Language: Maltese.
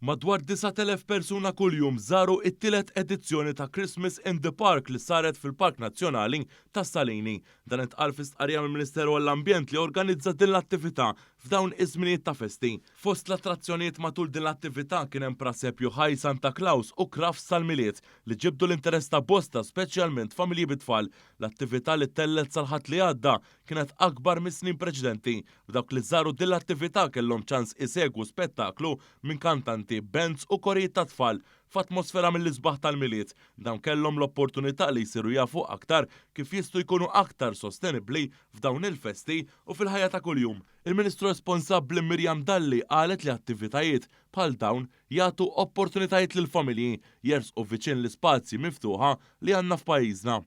Madwar 9,000 persuna kuljum żaru it-tielet edizzjoni ta' Christmas in the Park li saret fil-Park Nazzjonali ta' Salini. Dan intqal fi stqarrija mill-Ministeru għall-Ambjent li organizza din l-attività f'dawn iż-żminijiet ta' festi. Fost l-attrazzjonijiet matul din l-attività kien hemm prasepju ħaj Santa Claus u krafts tal-miliet li ġibdu l-interess ta' bosta speċjalment familji bit-tfal. L-attività li tellet sal-ħadd li għadda kienet akbar mis-snin preċedenti. F'dawk li żaru din l-attività kellhom ċans isegwu spettaklu minn kantanti, bands u korijiet ta' tfal f'atmosfera mill-isbaħ tal-miliet. Dawn kellhom l-opportunità li jsiru jafu aktar kif jistgħu jkunu aktar sostenibbli f'dawn il-festi u fil-ħajja ta' kuljum. Il-Ministru responsabbli Mirjam Dalli qalet li attivitajiet bħal dawn jagħtu opportunitajiet lil familji jersqu viċin l-ispazji miftuħa li għandna f'pajjiżna.